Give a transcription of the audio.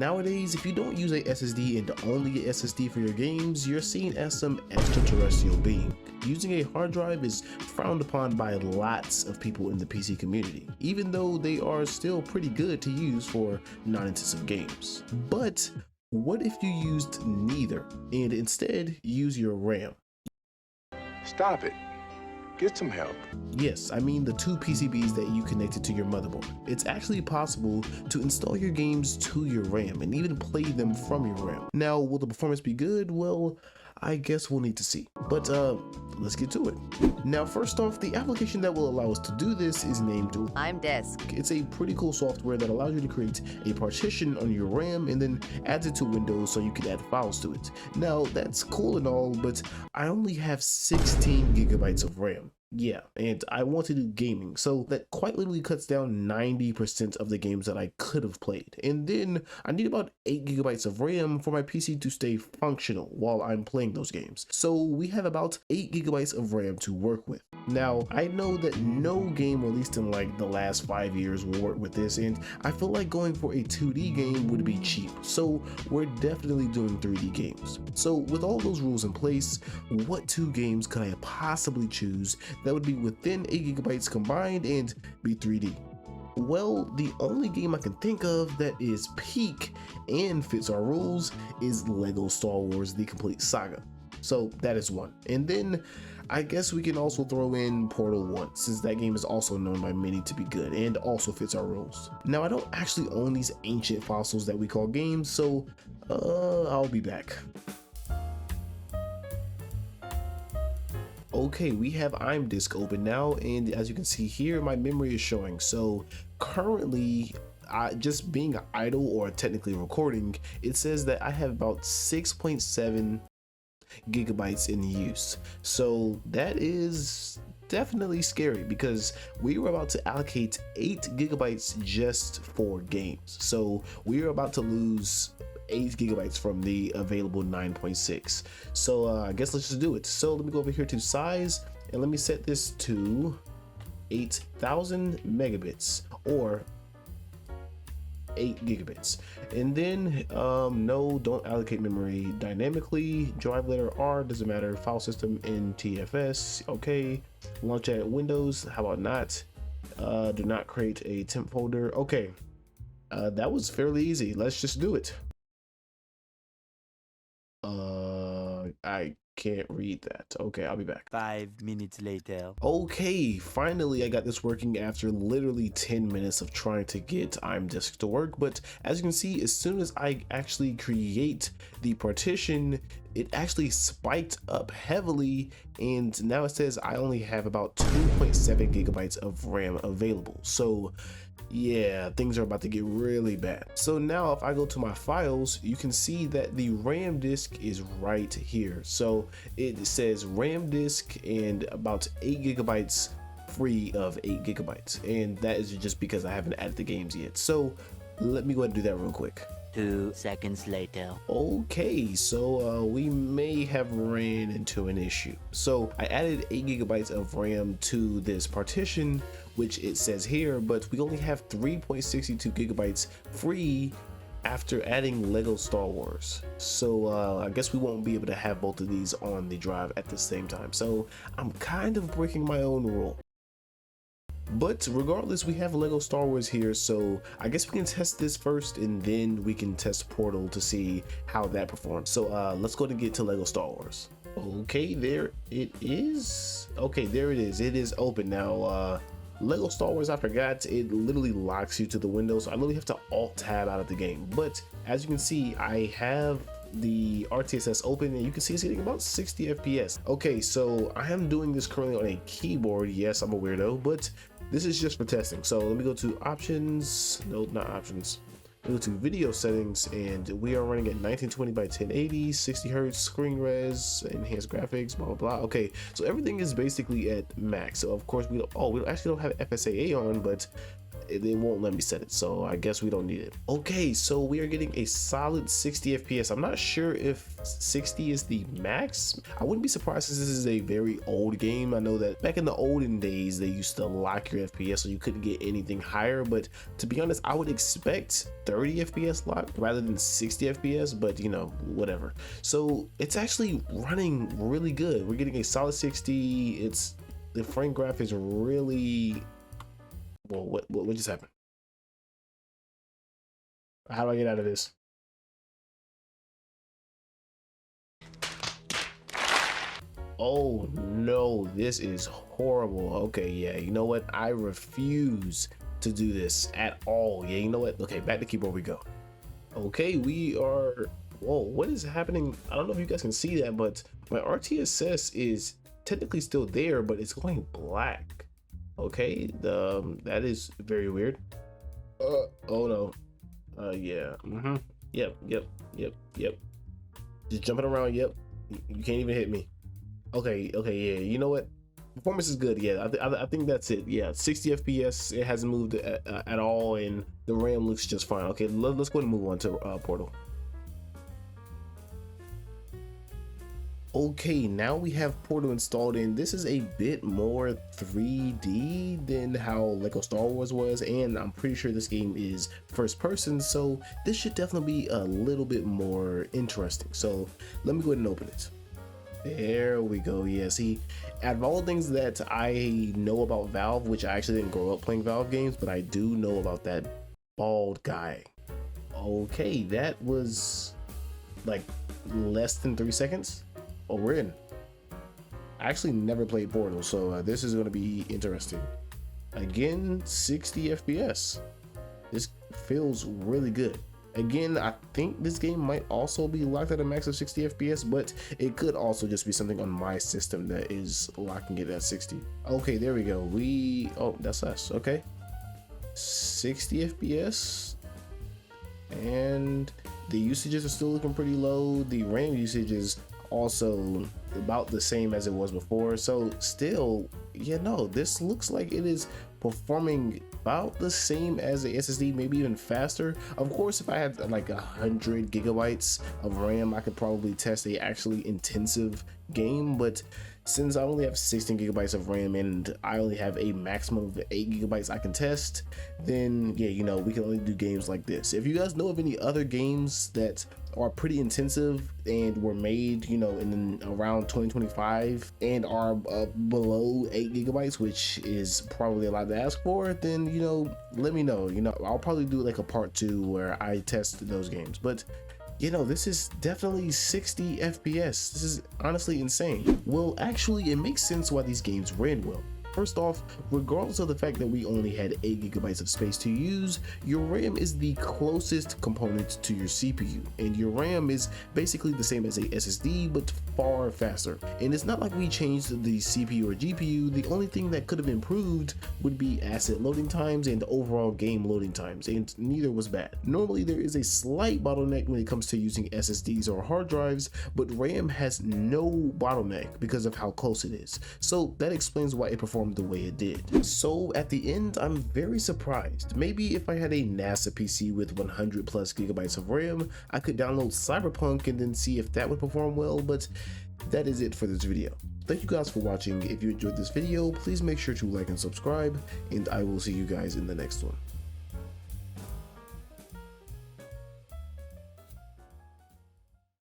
Nowadays, if you don't use a SSD and only a SSD for your games, you're seen as some extraterrestrial being. Using a hard drive is frowned upon by lots of people in the PC community, even though they are still pretty good to use for non-intensive games. But what if you used neither and instead use your RAM? Stop it. Get some help. Yes, I mean the two PCBs that you connected to your motherboard. It's actually possible to install your games to your RAM and even play them from your RAM. Now, will the performance be good? Well, I guess we'll need to see. But let's get to it. Now, first off, the application that will allow us to do this is named ImDisk. It's a pretty cool software that allows you to create a partition on your RAM and then adds it to Windows so you can add files to it. Now, that's cool and all, but I only have 16 gigabytes of RAM. Yeah, and I want to do gaming, so that quite literally cuts down 90% of the games that I could have played. And then I need about 8 gigabytes of RAM for my PC to stay functional while I'm playing those games. So we have about 8 gigabytes of RAM to work with. Now, I know that no game released in like the last 5 years will work with this, and I feel like going for a 2D game would be cheap. So we're definitely doing 3D games. So with all those rules in place, what 2 games could I possibly choose that would be within 8 gigabytes combined and be 3D? Well, the only game I can think of that is peak and fits our rules is Lego Star Wars: The Complete Saga. So that is one. And then I guess we can also throw in Portal 1, since that game is also known by many to be good and also fits our rules. Now, I don't actually own these ancient fossils that we call games, so I'll be back. Okay, we have ImDisk open now, and as you can see here, my memory is showing. So currently, just being idle or technically recording, it says that I have about 6.7 gigabytes in use. So that is definitely scary because we were about to allocate 8 gigabytes just for games. So we are about to lose 8 gigabytes from the available 9.6. So I guess let's just do it. So let me go over here to size and let me set this to 8,000 megabits or 8 gigabits. And then no, don't allocate memory dynamically. Drive letter R, doesn't matter. File system NTFS, okay. Launch at Windows, how about not? Do not create a temp folder. Okay, that was fairly easy. Let's just do it. I can't read that. Okay, I'll be back. 5 minutes later. Okay, finally I got this working after literally 10 minutes of trying to get ImDisk to work. But as you can see, as soon as I actually create the partition, it actually spiked up heavily, and now it says I only have about 2.7 gigabytes of RAM available. So yeah, things are about to get really bad. So now if I go to my files, you can see that the RAM disk is right here. So it says RAM disk and about 8 gigabytes free of 8 gigabytes. And that is just because I haven't added the games yet. So let me go ahead and do that real quick. 2 seconds later. Okay, so we may have ran into an issue. So I added 8 gigabytes of RAM to this partition, which it says here, but we only have 3.62 gigabytes free after adding Lego Star Wars. So I guess we won't be able to have both of these on the drive at the same time. So I'm kind of breaking my own rule. But regardless, we have Lego Star Wars here, so I guess we can test this first and then we can test Portal to see how that performs. So let's go to get to Lego Star Wars. Okay, there it is. Okay, there it is. It is open now. Lego Star Wars, I forgot, it literally locks you to the window, so I literally have to alt tab out of the game. But as you can see, I have the RTSS open and you can see it's getting about 60 FPS. Okay, so I am doing this currently on a keyboard. Yes, I'm a weirdo, but this is just for testing. So let me go to options. Nope, not options. Go to video settings, and we are running at 1920 by 1080, 60 hertz, screen res, enhanced graphics, blah blah blah. Okay, so everything is basically at max. So of course we actually don't have FSAA on, but it won't let me set it, so I guess we don't need it. Okay, so we are getting a solid 60 FPS. I'm not sure if 60 is the max. I wouldn't be surprised since this is a very old game. I know that back in the olden days they used to lock your FPS so you couldn't get anything higher, but to be honest, I would expect 30 FPS locked rather than 60 FPS, but you know, whatever. So it's actually running really good. We're getting a solid 60. The frame graph is really, well, what just happened? How do I get out of this? Oh no, this is horrible. Okay, yeah, you know what? I refuse to do this at all. Yeah, you know what? Okay, back to keyboard we go. Okay, we are, whoa, what is happening? I don't know if you guys can see that, but my RTSS is technically still there, but it's going black. Okay, that is very weird. Oh no. Yeah. Yep. Just jumping around. Yep. You can't even hit me. Okay. Yeah. You know what? Performance is good. Yeah. I think that's it. Yeah. 60 FPS. It hasn't moved at all, and the RAM looks just fine. Okay. Let's go ahead and move on to Portal. Okay, now we have Portal installed, and this is a bit more 3D than how Lego Star Wars was, and I'm pretty sure this game is first person, so this should definitely be a little bit more interesting. So let me go ahead and open it. There we go. Yeah, see, out of all the things that I know about Valve, which I actually didn't grow up playing Valve games, but I do know about that bald guy. Okay, that was like less than 3 seconds. Oh, we're in. I actually never played Portal, so this is going to be interesting. Again, 60 FPS. This feels really good. Again, I think this game might also be locked at a max of 60 FPS, but it could also just be something on my system that is locking it at 60. Okay, there we go. Oh, that's us. Okay. 60 FPS. And the usages are still looking pretty low. The RAM usage is also about the same as it was before, so still, you know, this looks like it is performing about the same as the SSD, maybe even faster. Of course, if I had like 100 gigabytes of RAM, I could probably test a actually intensive game, but since I only have 16 gigabytes of RAM and I only have a maximum of 8 gigabytes I can test, then yeah, you know, we can only do games like this. If you guys know of any other games that are pretty intensive and were made, you know, in around 2025 and are below 8 gigabytes, which is probably a lot to ask for, then, you know, let me know. You know, I'll probably do like a part 2 where I test those games. But you know, this is definitely 60 FPS. This is honestly insane. Well, actually, it makes sense why these games ran well. First off, regardless of the fact that we only had 8 gigabytes of space to use, your RAM is the closest component to your CPU, and your RAM is basically the same as a SSD, but far faster. And it's not like we changed the CPU or GPU. The only thing that could have improved would be asset loading times and overall game loading times, and neither was bad. Normally, there is a slight bottleneck when it comes to using SSDs or hard drives, but RAM has no bottleneck because of how close it is. So that explains why it performed the way it did. So at the end, I'm very surprised. Maybe if I had a NASA PC with 100 plus gigabytes of RAM, I could download Cyberpunk and then see if that would perform well, but that is it for this video. Thank you guys for watching. If you enjoyed this video, please make sure to like and subscribe, and I will see you guys in the next one.